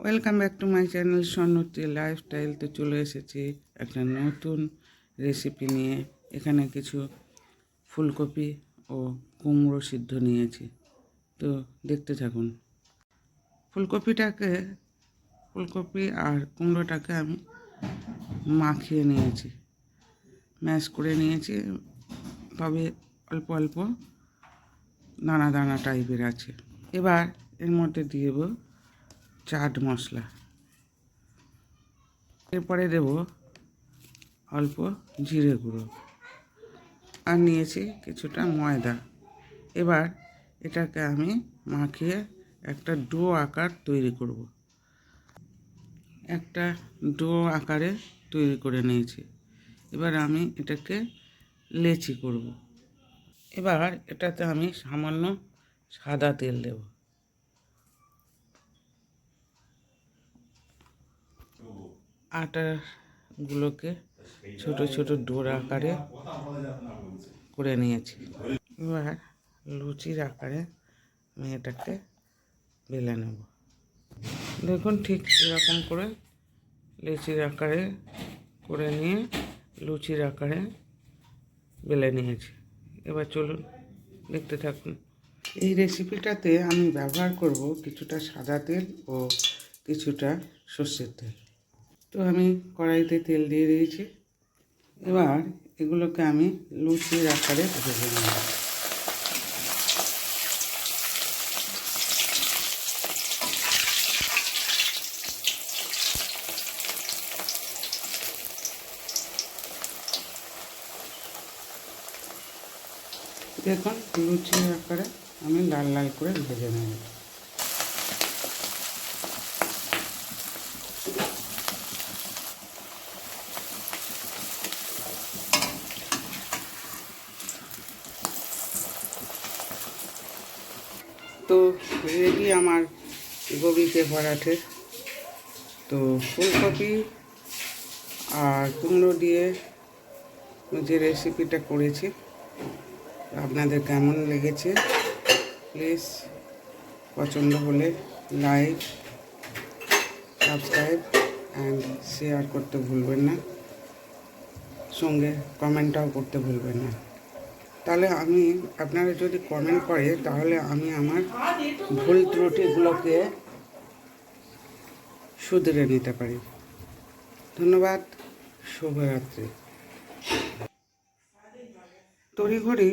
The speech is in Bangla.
Welcome back to my channel Swarnati lifestyle. তো চলে এসেছি একটা নতুন রেসিপি নিয়ে। এখানে কিছু ফুলকপি ও কুমড়ো সিদ্ধ নিয়েছি, তো দেখতে থাকুন। ফুলকপি আর কুমড়োটাকে আমি মাখিয়ে নিয়েছি, ম্যাশ করে নিয়েছি, তবে অল্প অল্প দানা দানা টাইপের আছে। এবার এর মধ্যে দিয়ে দেবো চাট মশলা, এরপরে দেব অল্প জিরে গুঁড়ো, আর নিয়েছি কিছুটা ময়দা। এবার এটাকে আমি মাখিয়ে একটা ডো আকার তৈরি করব। একটা ডো আকারে তৈরি করে নিয়েছি। এবার আমি এটাকে লেচি করব। এবার এটাতে আমি সামান্য সাদা তেল দেব। আটাগুলোকে ছোট ছোট ডোর আকারে করে নিয়েছি। এবার লুচির আকারে আমি এটাকে বেলে নেব। দেখুন, ঠিক এরকম করে লুচির আকারে করে নিয়ে লুচির আকারে বেলে নিয়েছি। এবার চলুন দেখতে থাকুন। এই রেসিপিটাতে আমি ব্যবহার করব কিছুটা সাদা তেল ও কিছুটা সর্ষের তেল। তো আমি কড়াইতে তেল দিয়ে দিয়েছি। এবার এগুলোকে আমি লুচির আকারে ভেজে নেব। দেখুন, লুচির আকারে আমি লাল লাল করে ভেজে নেব। তো রেডি আমার গোবি কে পরাঠে। তো ফুলকপি আর কুমড়ো দিয়ে যে রেসিপিটা করেছি, আপনাদের কেমন লেগেছে প্লিজ পছন্দ হলে লাইক, সাবস্ক্রাইব অ্যান্ড শেয়ার করতে ভুলবেন না, সঙ্গে কমেন্টটাও করতে ভুলবেন না। তাহলে আপনারা যদি কমেন্ট করে তাহলে আমি আমার ভুল ত্রুটিগুলোকে শুধরে নিতে পারি। ধন্যবাদ, শুভরাত্রি। তড়িঘড়ি